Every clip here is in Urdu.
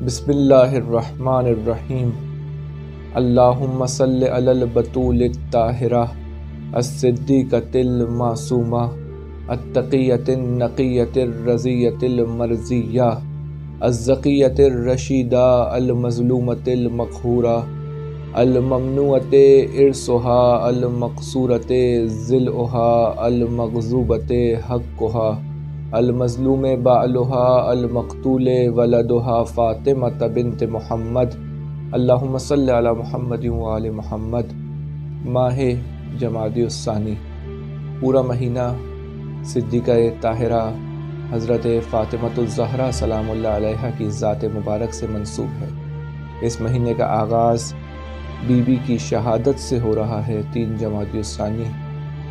بسم اللہ الرحمن الرحیم۔ اللہم صلی علی البتول الطاہرہ الصدیقۃ المعصومہ التقیۃ النقیۃ الرضیۃ المرضیہ الزکیۃ الرشیدہ المظلومۃ المقہورہ الممنوعۃ ارثھا المقصورۃ ذلھا المغصوبۃ حقھا المظلوم بعلها المقتول ولدها فاطمة بنت محمد۔ اللہم صلی علی محمد وآل محمد۔ ماہ جمادی الثانی، پورا مہینہ صدیقہ طاہرہ حضرت فاطمۃ الزہرا سلام اللہ علیہا کی ذات مبارک سے منسوب ہے۔ اس مہینے کا آغاز بی بی کی شہادت سے ہو رہا ہے 3 جمادی الثانی،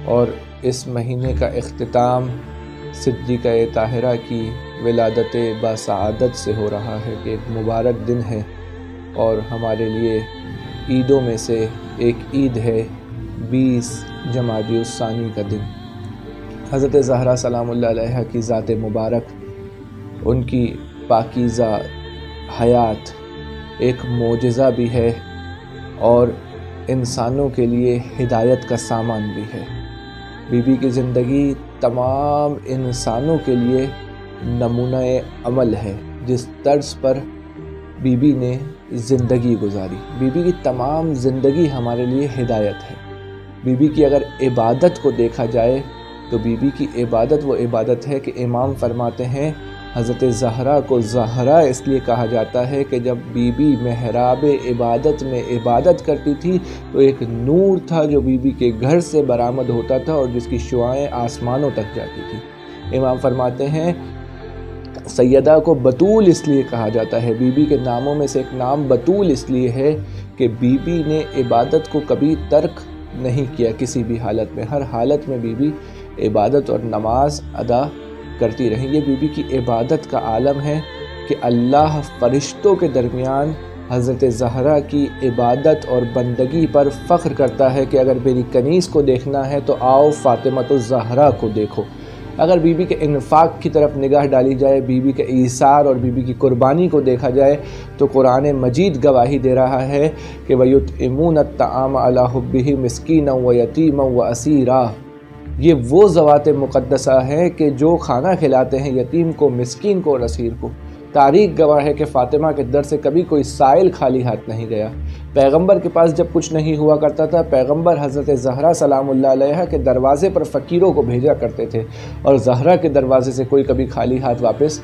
اور اس مہینے کا اختتام صدیقہ طاہرہ کی ولادت باسعادت سے ہو رہا ہے کہ ایک مبارک دن ہے، اور ہمارے لیے عیدوں میں سے ایک عید ہے 20 جمادی الثانی کا دن۔ حضرت زہرا سلام اللہ علیہا کی ذات مبارک، ان کی پاکیزہ حیات ایک معجزہ بھی ہے اور انسانوں کے لیے ہدایت کا سامان بھی ہے۔ بی بی کی زندگی تمام انسانوں کے لیے نمونہ عمل ہے۔ جس طرز پر بی بی نے زندگی گزاری، بی بی کی تمام زندگی ہمارے لیے ہدایت ہے۔ بی بی کی اگر عبادت کو دیکھا جائے تو بی بی کی عبادت وہ عبادت ہے کہ امام فرماتے ہیں حضرت زہرا کو زہرا اس لیے کہا جاتا ہے کہ جب بی بی محراب عبادت میں عبادت کرتی تھی تو ایک نور تھا جو بی بی کے گھر سے برآمد ہوتا تھا اور جس کی شعاعیں آسمانوں تک جاتی تھی۔ امام فرماتے ہیں سیدہ کو بطول اس لیے کہا جاتا ہے، بی بی کے ناموں میں سے ایک نام بطول اس لیے ہے کہ بی بی نے عبادت کو کبھی ترک نہیں کیا، کسی بھی حالت میں، ہر حالت میں بی بی عبادت اور نماز ادا کرتی رہیں۔ یہ بی بی کی عبادت کا عالم ہے کہ اللہ فرشتوں کے درمیان حضرت زہرا کی عبادت اور بندگی پر فخر کرتا ہے کہ اگر میری کنیز کو دیکھنا ہے تو آؤ فاطمۃ الزہرا کو دیکھو۔ اگر بی بی کے انفاق کی طرف نگاہ ڈالی جائے، بی بی کے ایثار اور بی بی کی قربانی کو دیکھا جائے تو قرآن مجید گواہی دے رہا ہے کہ وَيُطْعِمُونَ الطَّعَامَ عَلَىٰ حُبِّهِ مِسْكِينًا وَيَتِيمًا وَأَسِيرًا۔ یہ وہ ذوات مقدسہ ہیں کہ جو کھانا کھلاتے ہیں یتیم کو، مسکین کو اور اسیر کو۔ تاریخ گواہ ہے کہ فاطمہ کے در سے کبھی کوئی سائل خالی ہاتھ نہیں گیا۔ پیغمبر کے پاس جب کچھ نہیں ہوا کرتا تھا، پیغمبر حضرت زہرا سلام اللہ علیہا کے دروازے پر فقیروں کو بھیجا کرتے تھے، اور زہرا کے دروازے سے کوئی کبھی خالی ہاتھ واپس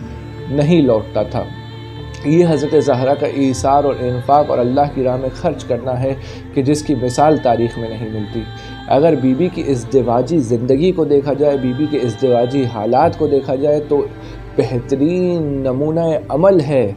نہیں لوٹتا تھا۔ یہ حضرت زہرا کا ایثار اور انفاق اور اللہ کی راہ میں خرچ کرنا ہے کہ جس کی مثال تاریخ میں نہیں ملتی۔ اگر بی بی کی ازدواجی زندگی کو دیکھا جائے، بی بی کے ازدواجی حالات کو دیکھا جائے تو بہترین نمونہ عمل ہے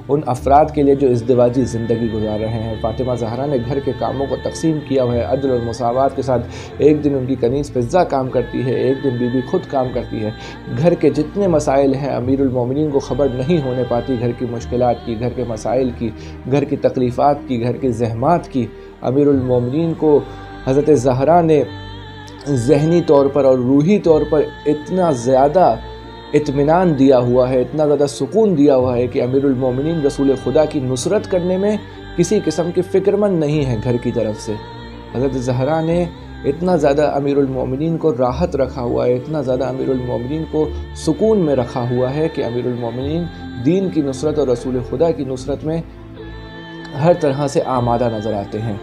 ان افراد کے لیے جو ازدواجی زندگی گزار رہے ہیں۔ فاطمہ زہرا نے گھر کے کاموں کو تقسیم کیا ہوا ہے عدل اور مساوات کے ساتھ۔ ایک دن ان کی کنیز فضہ کام کرتی ہے، ایک دن بی بی خود کام کرتی ہے۔ گھر کے جتنے مسائل ہیں امیر المومنین کو خبر نہیں ہونے پاتی، گھر کی مشکلات کی، گھر کے مسائل کی، گھر کی تکلیفات کی، گھر کے زحمات کی۔ امیر المومنین کو حضرت زہرا نے ذہنی طور پر اور روحی طور پر اتنا زیادہ اطمینان دیا ہوا ہے، اتنا زیادہ سکون دیا ہوا ہے کہ امیر المومنین رسول خدا کی نصرت کرنے میں کسی قسم کی فکر مند نہیں ہے گھر کی طرف سے۔ حضرت زہرا نے اتنا زیادہ امیر المومنین کو راحت رکھا ہوا ہے، اتنا زیادہ امیر المومنین کو سکون میں رکھا ہوا ہے کہ امیر المومنین دین کی نصرت اور رسول خدا کی نصرت میں ہر طرح سے آمادہ نظر آتے ہیں۔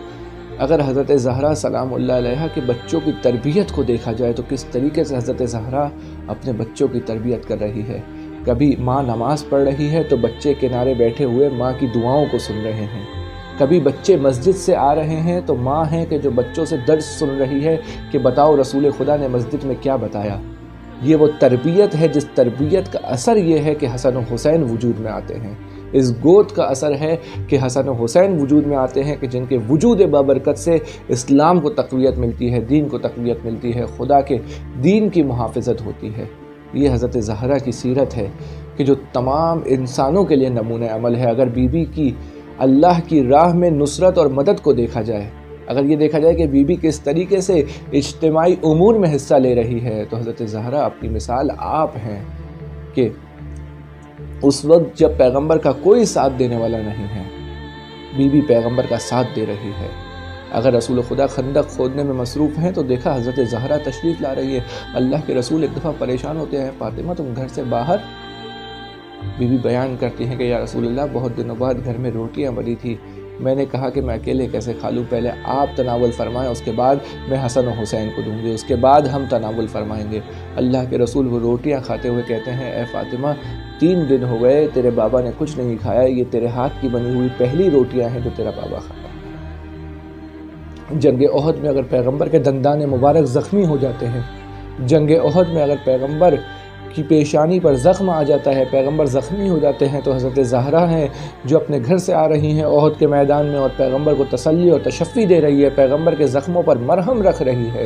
اگر حضرت زہرا سلام اللہ علیہا کے بچوں کی تربیت کو دیکھا جائے تو کس طریقے سے حضرت زہرا اپنے بچوں کی تربیت کر رہی ہے۔ کبھی ماں نماز پڑھ رہی ہے تو بچے کنارے بیٹھے ہوئے ماں کی دعاؤں کو سن رہے ہیں۔ کبھی بچے مسجد سے آ رہے ہیں تو ماں ہیں کہ جو بچوں سے درس سن رہی ہے کہ بتاؤ رسول خدا نے مسجد میں کیا بتایا۔ یہ وہ تربیت ہے جس تربیت کا اثر یہ ہے کہ حسن و حسین وجود میں آتے ہیں۔ اس گود کا اثر ہے کہ حسن و حسین وجود میں آتے ہیں کہ جن کے وجود بابرکت سے اسلام کو تقویت ملتی ہے، دین کو تقویت ملتی ہے، خدا کے دین کی محافظت ہوتی ہے۔ یہ حضرت زہرا کی سیرت ہے کہ جو تمام انسانوں کے لیے نمونہ عمل ہے۔ اگر بی بی کی اللہ کی راہ میں نصرت اور مدد کو دیکھا جائے، اگر یہ دیکھا جائے کہ بی بی کس طریقے سے اجتماعی امور میں حصہ لے رہی ہے تو حضرت زہرا اپنی مثال آپ ہیں کہ اس وقت جب پیغمبر کا کوئی ساتھ دینے والا نہیں ہے، بی بی پیغمبر کا ساتھ دے رہی ہے۔ اگر رسول خدا خندق کھودنے میں مصروف ہیں تو دیکھا حضرت زہرا تشریف لا رہی ہے۔ اللہ کے رسول ایک دفعہ پریشان ہوتے ہیں، فاطمہ تم گھر سے باہر؟ بی بی بیان کرتی ہیں کہ یا رسول اللہ بہت دنوں بعد گھر میں روٹیاں بنی تھی، میں نے کہا کہ میں اکیلے کیسے کھا لوں، پہلے آپ تناول فرمائیں، اس کے بعد میں حسن و حسین کو دوں گی، اس کے بعد ہم تناول فرمائیں گے۔ اللہ کے رسول وہ روٹیاں کھاتے ہوئے کہتے ہیں اے فاطمہ 3 دن ہو گئے تیرے بابا نے کچھ نہیں کھایا، یہ تیرے ہاتھ کی بنی ہوئی پہلی روٹیاں ہیں جو تیرا بابا کھایا۔ جنگ احد میں اگر پیغمبر کے دندان مبارک زخمی ہو جاتے ہیں، جنگ احد میں اگر پیغمبر کی پیشانی پر زخم آ جاتا ہے، پیغمبر زخمی ہو جاتے ہیں، تو حضرت زہرا ہیں جو اپنے گھر سے آ رہی ہیں احد کے میدان میں اور پیغمبر کو تسلی اور تشفی دے رہی ہے، پیغمبر کے زخموں پر مرہم رکھ رہی ہے۔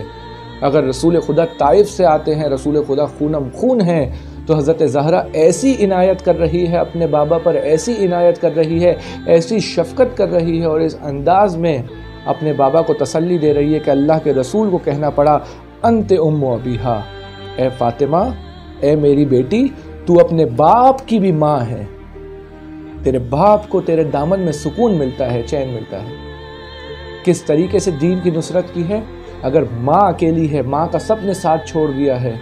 اگر رسول خدا طائف سے آتے ہیں، رسول خدا خونم خون ہیں، تو حضرت زہرا ایسی عنایت کر رہی ہے اپنے بابا پر، ایسی عنایت کر رہی ہے، ایسی شفقت کر رہی ہے اور اس انداز میں اپنے بابا کو تسلی دے رہی ہے کہ اللہ کے رسول کو کہنا پڑا انت ام ابیہا، اے فاطمہ، اے میری بیٹی، تو اپنے باپ کی بھی ماں ہے، تیرے باپ کو تیرے دامن میں سکون ملتا ہے، چین ملتا ہے۔ کس طریقے سے دین کی نصرت کی ہے؟ اگر ماں اکیلی ہے، ماں کا سب نے ساتھ چھوڑ دیا ہے،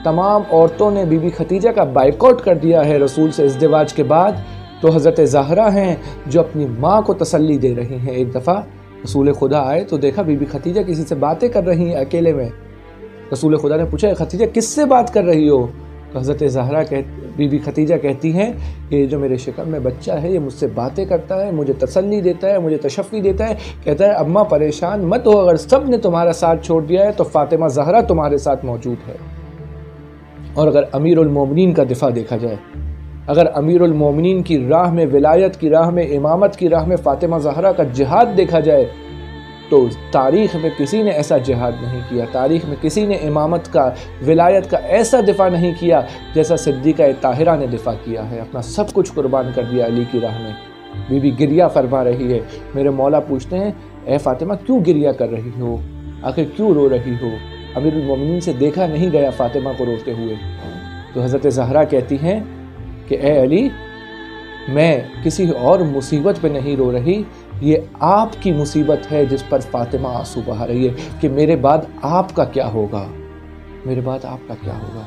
تمام عورتوں نے بی بی خدیجہ کا بائیکاٹ کر دیا ہے رسول سے ازدواج کے بعد، تو حضرت زہرا ہیں جو اپنی ماں کو تسلی دے رہی ہیں۔ ایک دفعہ رسول خدا آئے تو دیکھا بی بی خدیجہ کسی سے باتیں کر رہی ہیں اکیلے میں۔ رسول خدا نے پوچھا خدیجہ کس سے بات کر رہی ہو؟ تو حضرت زہرا بی بی خدیجہ کہتی ہیں کہ یہ جو میرے شکم میں بچہ ہے یہ مجھ سے باتیں کرتا ہے، مجھے تسلی دیتا ہے، مجھے تشفی دیتا ہے، کہتا ہے اماں پریشان مت ہو، اگر سب نے تمہارا ساتھ چھوڑ دیا ہے تو فاطمہ زہرا تمہارے ساتھ موجود ہے۔ اور اگر امیر المومنین کا دفاع دیکھا جائے، اگر امیر المومنین کی راہ میں، ولایت کی راہ میں، امامت کی راہ میں فاطمہ زہرا کا جہاد دیکھا جائے تو تاریخ میں کسی نے ایسا جہاد نہیں کیا، تاریخ میں کسی نے امامت کا، ولایت کا ایسا دفاع نہیں کیا جیسا صدیقہ طاہرہ نے دفاع کیا ہے، اپنا سب کچھ قربان کر دیا علی کی راہ میں۔ بی بی گریہ فرما رہی ہے، میرے مولا پوچھتے ہیں اے فاطمہ کیوں گریہ کر رہی ہو، آخر کیوں رو رہی ہو؟ امیر المومنین سے دیکھا نہیں گیا فاطمہ کو روتے ہوئے۔ تو حضرت زہرا کہتی ہیں کہ اے علی، میں کسی اور مصیبت پہ نہیں رو رہی، یہ آپ کی مصیبت ہے جس پر فاطمہ آنسو بہا رہی ہے کہ میرے بعد آپ کا کیا ہوگا، میرے بعد آپ کا کیا ہوگا۔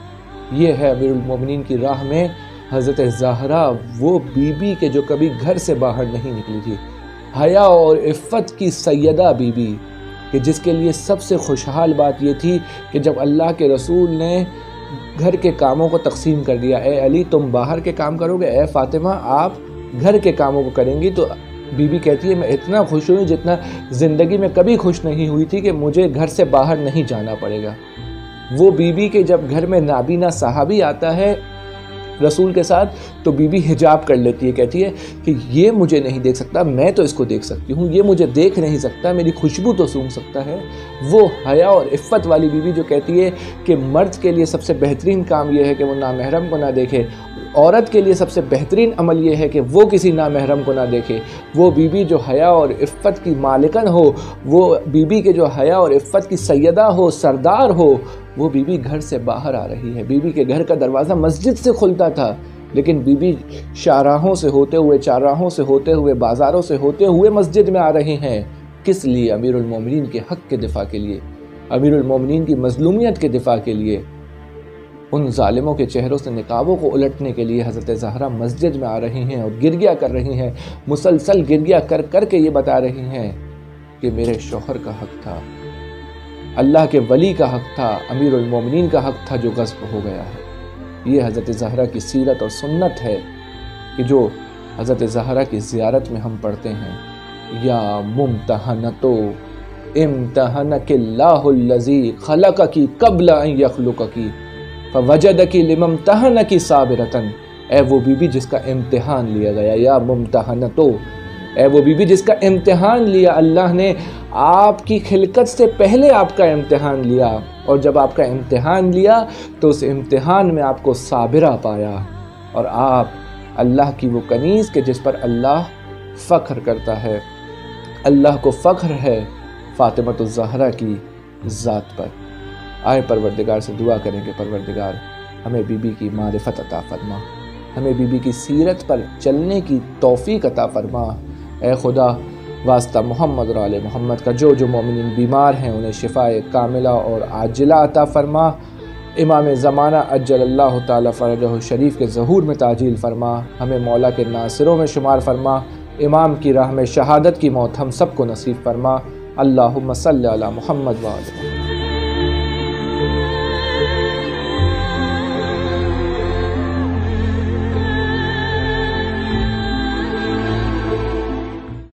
یہ ہے امیر المومنین کی راہ میں حضرت زہرا، وہ بی بی کے جو کبھی گھر سے باہر نہیں نکلی تھی، حیا اور عفت کی سیدہ بی بی، کہ جس کے لیے سب سے خوشحال بات یہ تھی کہ جب اللہ کے رسول نے گھر کے کاموں کو تقسیم کر دیا، اے علی تم باہر کے کام کرو گے، اے فاطمہ آپ گھر کے کاموں کو کریں گی، تو بی بی کہتی ہے میں اتنا خوش ہوئی جتنا زندگی میں کبھی خوش نہیں ہوئی تھی کہ مجھے گھر سے باہر نہیں جانا پڑے گا۔ وہ بی بی کے جب گھر میں نابینا صحابی آتا ہے رسول کے ساتھ تو بی بی حجاب کر لیتی ہے، کہتی ہے کہ یہ مجھے نہیں دیکھ سکتا، میں تو اس کو دیکھ سکتی ہوں، یہ مجھے دیکھ نہیں سکتا، میری خوشبو تو سونگھ سکتا ہے۔ وہ حیا اور عفت والی بی بی جو کہتی ہے کہ مرد کے لیے سب سے بہترین کام یہ ہے کہ وہ نامحرم کو نہ دیکھے، عورت کے لیے سب سے بہترین عمل یہ ہے کہ وہ کسی نامحرم کو نہ دیکھے، وہ بی بی جو حیا اور عفت کی مالکن ہو، وہ بی بی کے جو حیا اور عفت کی سیدہ ہو، سردار ہو، وہ بی بی گھر سے باہر آ رہی ہے۔ بی بی کے گھر کا دروازہ مسجد سے کھلتا تھا، لیکن بی بی شاہراہوں سے ہوتے ہوئے، چارراہوں سے ہوتے ہوئے، بازاروں سے ہوتے ہوئے مسجد میں آ رہے ہیں۔ کس لیے؟ امیر المومنین کے حق کے دفاع کے لیے، امیر المومنین کی مظلومیت کے دفاع کے لیے، ان ظالموں کے چہروں سے نقابوں کو الٹنے کے لیے حضرت زہرا مسجد میں آ رہی ہیں اور گریہ کر رہی ہیں، مسلسل گریہ کر کر کے یہ بتا رہی ہیں کہ میرے شوہر کا حق تھا، اللہ کے ولی کا حق تھا، امیر المومنین کا حق تھا جو غصب ہو گیا ہے۔ یہ حضرت زہرا کی سیرت اور سنت ہے کہ جو حضرت زہرا کی زیارت میں ہم پڑھتے ہیں، یا ممتحنتو امتحنک اللہ الذی خلقکی قبل ان یخلقکی فوجدکی لممتحنکی صابرتن، اے وہ بی بی جس کا امتحان لیا گیا، یا ممتحنتو، اے وہ بی بی جس کا امتحان لیا اللہ نے، آپ کی خلقت سے پہلے آپ کا امتحان لیا، اور جب آپ کا امتحان لیا تو اس امتحان میں آپ کو صابرہ پایا، اور آپ اللہ کی وہ کنیز کہ جس پر اللہ فخر کرتا ہے، اللہ کو فخر ہے فاطمۃ الزہرا کی ذات پر۔ آئے پروردگار سے دعا کریں کہ پروردگار ہمیں بی بی کی معرفت عطا فرما، ہمیں بی بی کی سیرت پر چلنے کی توفیق عطا فرما۔ اے خدا، واسطہ محمد اور آل محمد کا جو مومنین بیمار ہیں انہیں شفاء کاملہ اور عاجلہ عطا فرما۔ امام زمانہ عجل اللہ تعالی فرجہ شریف کے ظہور میں تعجیل فرما، ہمیں مولا کے ناصروں میں شمار فرما۔ امام کی راہ میں شہادت کی موت ہم سب کو نصیب فرما۔ اللہم صلی علی محمد و آل محمد۔